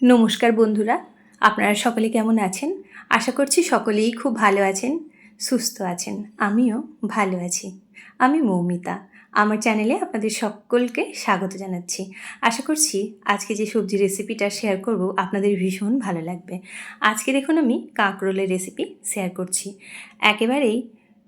নমস্কার বন্ধুরা, আপনারা সকলে কেমন আছেন? আশা করছি সকলেই খুব ভালো আছেন, সুস্থ আছেন। আমিও ভালো আছি। আমি মৌমিতা। আমার চ্যানেলে আপনাদের সকলকে স্বাগত জানাচ্ছি। আশা করছি আজকে যে সবজি রেসিপিটা শেয়ার করব আপনাদের ভীষণ ভালো লাগবে। আজকে দেখুন আমি কাঁকরোলের রেসিপি শেয়ার করছি। একেবারেই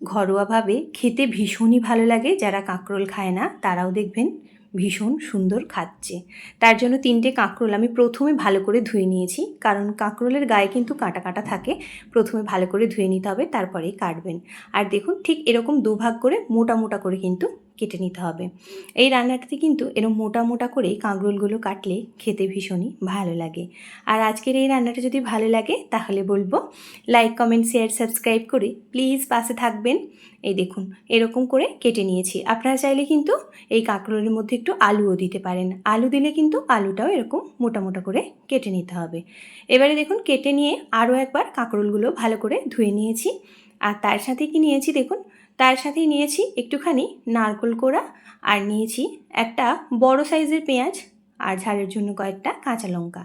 ঘরোয়াভাবে খেতে ভীষণই ভালো লাগে। যারা কাঁকরোল খায় না তারাও দেখবেন ভীষণ সুন্দর খাচ্ছে। তার জন্য 3টে কাঁকরোল আমি প্রথমে ভালো করে ধুয়ে নিয়েছি, কারণ কাঁকরোলের গায়ে কিন্তু কাঁটা কাঁটা থাকে। প্রথমে ভালো করে ধুয়ে নিতে হবে, তারপরেই কাটবেন। আর দেখুন ঠিক এরকম দুভাগ করে মোটা মোটা করে কিন্তু কেটে নিতে হবে। এই রান্নাটাতে কিন্তু এরকম মোটা মোটা করেই কাঁকরোলগুলো কাটলে খেতে ভীষণই ভালো লাগে। আর আজকের এই রান্নাটা যদি ভালো লাগে তাহলে বলবো লাইক, কমেন্ট, শেয়ার, সাবস্ক্রাইব করে প্লিজ পাশে থাকবেন। এই দেখুন এরকম করে কেটে নিয়েছি। আপনারা চাইলে কিন্তু এই কাঁকরোলের মধ্যে একটু আলুও দিতে পারেন। আলু দিলে কিন্তু আলুটাও এরকম মোটা মোটা করে কেটে নিতে হবে। এবারে দেখুন কেটে নিয়ে আরও একবার কাঁকরোলগুলো ভালো করে ধুয়ে নিয়েছি। আর তার সাথে কি নিয়েছি দেখুন, তার সাথেই নিয়েছি একটুখানি নারকেল কোড়া, আর নিয়েছি একটা বড় সাইজের পেঁয়াজ, আর ঝালের জন্য কয়েকটা কাঁচা লঙ্কা।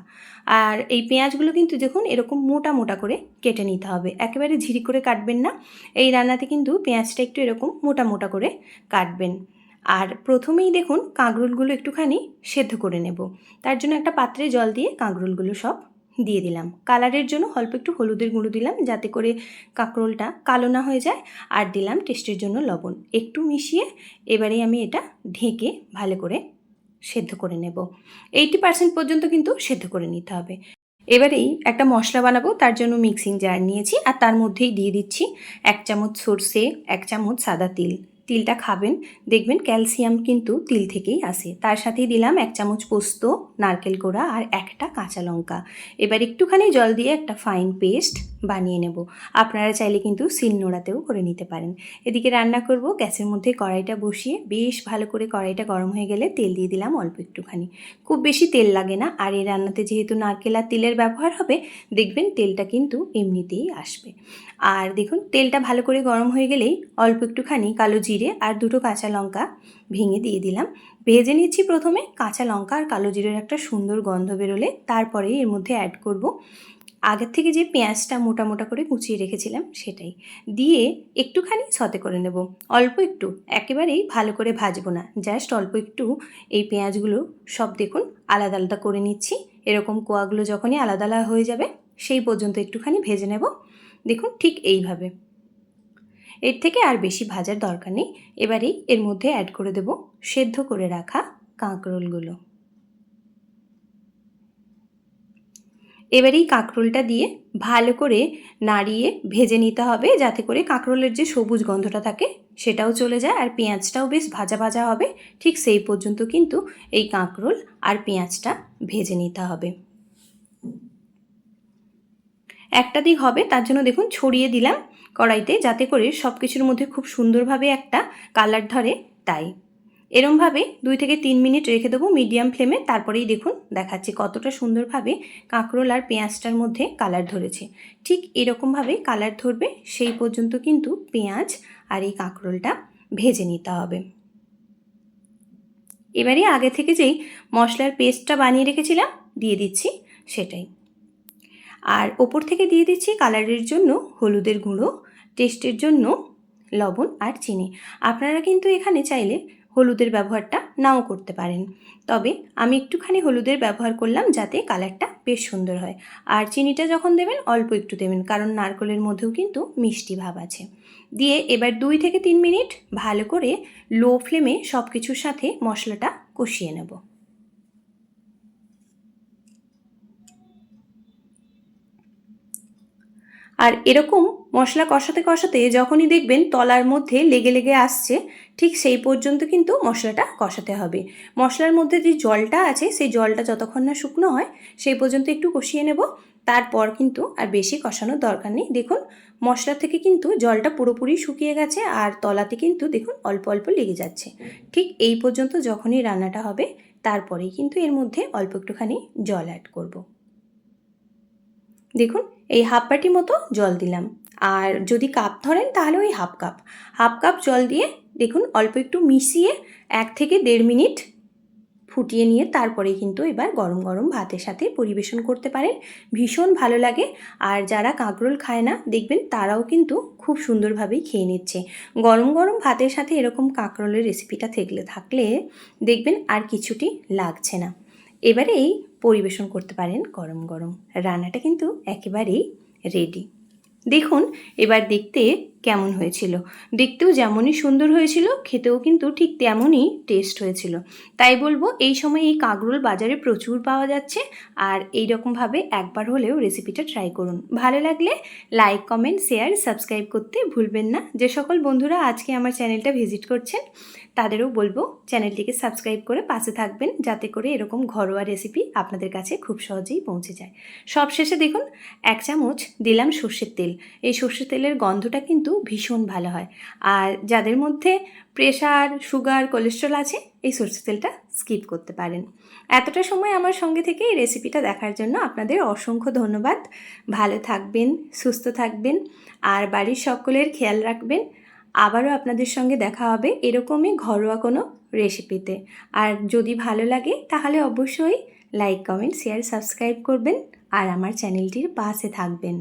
আর এই পেঁয়াজগুলো কিন্তু দেখুন এরকম মোটা মোটা করে কেটে নিতে হবে, একেবারে ঝিরি করে কাটবেন না। এই রান্নাতে কিন্তু পেঁয়াজটা একটু এরকম মোটা মোটা করে কাটবেন। আর প্রথমেই দেখুন কাঁকরোলগুলো একটুখানি সেদ্ধ করে নেব। তার জন্য একটা পাত্রে জল দিয়ে কাঁকরোলগুলো সব দিয়ে দিলাম। কালারের জন্য অল্প একটু হলুদের গুঁড়ো দিলাম, যাতে করে কাঁকরোলটা কালো না হয়ে যায়। আর দিলাম টেস্টের জন্য লবণ একটু মিশিয়ে এবারে আমি এটা ঢেকে ভালো করে সেদ্ধ করে নেব। 80% পর্যন্ত কিন্তু সেদ্ধ করে নিতে হবে। এবারেই একটা মশলা বানাবো, তার জন্য মিক্সিং জার নিয়েছি, আর তার মধ্যেই দিয়ে দিচ্ছি 1 চামচ সরষে, 1 চামচ সাদা তিল। তিলটা খাবেন, দেখবেন ক্যালসিয়াম কিন্তু তিল থেকেই আসে। তার সাথেই দিলাম 1 চামচ পোস্ত, নারকেল কোড়া আর একটা কাঁচা লঙ্কা। এবার একটুখানি জল দিয়ে একটা ফাইন পেস্ট বানিয়ে নেব। আপনারা চাইলে কিন্তু শিলনোড়াতেও করে নিতে পারেন। এদিকে রান্না করব, গ্যাসের মধ্যে কড়াইটা বসিয়ে বেশ ভালো করে কড়াইটা গরম হয়ে গেলে তেল দিয়ে দিলাম অল্প একটুখানি। খুব বেশি তেল লাগে না, আর এই রান্নাতে যেহেতু নারকেল আর তিলের ব্যবহার হবে, দেখবেন তেলটা কিন্তু এমনিতেই আসবে। আর দেখুন তেলটা ভালো করে গরম হয়ে গেলেই অল্প একটুখানি কালো জিরে আর 2টো কাঁচা লঙ্কা ভেঙে দিয়ে দিলাম। ভেজে নিচ্ছি প্রথমে কাঁচা লঙ্কা আর কালো জিরের একটা সুন্দর গন্ধ বেরোলে তারপরে এর মধ্যে অ্যাড করব আগের থেকে যে পেঁয়াজটা মোটা মোটা করে কুচিয়ে রেখেছিলাম সেটাই দিয়ে একটুখানি সতে করে নেব। অল্প একটু, একেবারেই ভালো করে ভাজবো না, জাস্ট অল্প একটু এই পেঁয়াজগুলো সব দেখুন আলাদা আলাদা করে নিচ্ছি। এরকম কোয়াগুলো যখনই আলাদা আলাদা হয়ে যাবে সেই পর্যন্ত একটুখানি ভেজে নেব। দেখুন ঠিক এইভাবে, এর থেকে আর বেশি ভাজার দরকার নেই। এবারেই এর মধ্যে অ্যাড করে দেব সেদ্ধ করে রাখা কাঁকরোলগুলো। এবারেই কাঁকরোলটা দিয়ে ভালো করে নাড়িয়ে ভেজে নিতে হবে, যাতে করে কাঁকরোলের যে সবুজ গন্ধটা থাকে সেটাও চলে যায় আর পেঁয়াজটাও বেশ ভাজা ভাজা হবে। ঠিক সেই পর্যন্ত কিন্তু এই কাঁকরোল আর পেঁয়াজটা ভেজে নিতে হবে। একটা দিক হবে তার জন্য দেখুন ছড়িয়ে দিলাম কড়াইতে, যাতে করে সব কিছুর মধ্যে খুব সুন্দরভাবে একটা কালার ধরে। তাই এরমভাবে 2 থেকে 3 মিনিট রেখে দেবো মিডিয়াম ফ্লেমে। তারপরেই দেখুন দেখাচ্ছি কতটা সুন্দরভাবে কাঁকরোল আর পেঁয়াজটার মধ্যে কালার ধরেছে। ঠিক এরকমভাবে কালার ধরবে সেই পর্যন্ত কিন্তু পেঁয়াজ আর এই কাঁকরোলটা ভেজে নিতে হবে। এবারে আগে থেকে যেই মশলার পেস্টটা বানিয়ে রেখেছিলাম দিয়ে দিচ্ছি সেটাই। আর ওপর থেকে দিয়ে দিচ্ছি কালারের জন্য হলুদের গুঁড়ো, টেস্টের জন্য লবণ আর চিনি। আপনারা কিন্তু এখানে চাইলে হলুদের ব্যবহারটা নাও করতে পারেন, তবে আমি একটুখানি হলুদের ব্যবহার করলাম যাতে কালারটা বেশ সুন্দর হয়। আর চিনিটা যখন দেবেন অল্প একটু দেবেন, কারণ নারকেলের মধ্যেও কিন্তু মিষ্টি ভাব আছে। দিয়ে এবার 2 থেকে 3 মিনিট ভালো করে লো ফ্লেমে সব কিছুর সাথে মশলাটা কষিয়ে নেব। আর এরকম মশলা কষাতে কষাতে যখনই দেখবেন তলার মধ্যে লেগে লেগে আসছে, ঠিক সেই পর্যন্ত কিন্তু মশলাটা কষাতে হবে। মশলার মধ্যে যে জলটা আছে সেই জলটা যতক্ষণ না শুকনো হয় সেই পর্যন্ত একটু কষিয়ে নেব। তারপর কিন্তু আর বেশি কষানোর দরকার নেই। দেখুন মশলা থেকে কিন্তু জলটা পুরোপুরি শুকিয়ে গেছে, আর তলাতে কিন্তু দেখুন অল্প অল্প লেগে যাচ্ছে। ঠিক এই পর্যন্ত যখনই রান্নাটা হবে তারপরেই কিন্তু এর মধ্যে অল্প একটুখানি জল অ্যাড করব। দেখুন এই হাফ বাটি মতো জল দিলাম, আর যদি কাপ ধরেন তাহলে ওই হাফ কাপ জল দিয়ে দেখুন অল্প একটু মিশিয়ে 1 থেকে 1.5 মিনিট ফুটিয়ে নিয়ে তারপরে কিন্তু এবার গরম গরম ভাতের সাথে পরিবেশন করতে পারেন। ভীষণ ভালো লাগে। আর যারা কাঁকরোল খায় না দেখবেন তারাও কিন্তু খুব সুন্দরভাবেই খেয়ে নিচ্ছে। গরম গরম ভাতের সাথে এরকম কাঁকরোলের রেসিপিটা থাকলে দেখবেন আর কিছুটি লাগছে না। এবারেই পরিবেশন করতে পারেন গরম গরম। রান্নাটা কিন্তু একেবারেই রেডি। দেখুন এবার দেখতে কেমন হয়েছিল। দেখতেও যেমনই সুন্দর হয়েছিল, খেতেও কিন্তু ঠিক তেমনই টেস্ট হয়েছিল। তাই বলবো এই সময় এই কাঁকরোল বাজারে প্রচুর পাওয়া যাচ্ছে। আর এই রকমভাবে একবার হলেও রেসিপিটা ট্রাই করুন। ভালো লাগলে লাইক, কমেন্ট, শেয়ার, সাবস্ক্রাইব করতে ভুলবেন না। যে সকল বন্ধুরা আজকে আমার চ্যানেলটা ভিজিট করছেন তাদেরও বলবো চ্যানেলটিকে সাবস্ক্রাইব করে পাশে থাকবেন, যাতে করে এরকম ঘরোয়া রেসিপি আপনাদের কাছে খুব সহজেই পৌঁছে যায়। সবশেষে দেখুন 1 চামচ দিলাম সর্ষের তেল। এই সর্ষের তেলের গন্ধটা কিন্তু ভীষণ ভালো হয়। আর যাদের মধ্যে প্রেশার, সুগার, কোলেস্ট্রল আছে এই সর্ষের তেলটা স্কিপ করতে পারেন। এতটা সময় আমার সঙ্গে থেকে এই রেসিপিটা দেখার জন্য আপনাদের অসংখ্য ধন্যবাদ। ভালো থাকবেন, সুস্থ থাকবেন আর বাড়ির সকলের খেয়াল রাখবেন। আবারও আপনাদের সঙ্গে দেখা হবে এরকমই ঘরোয়া কোনো রেসিপিতে। আর যদি ভালো লাগে তাহলে অবশ্যই লাইক, কমেন্ট, শেয়ার, সাবস্ক্রাইব করবেন আর আমার চ্যানেলটির পাশে থাকবেন।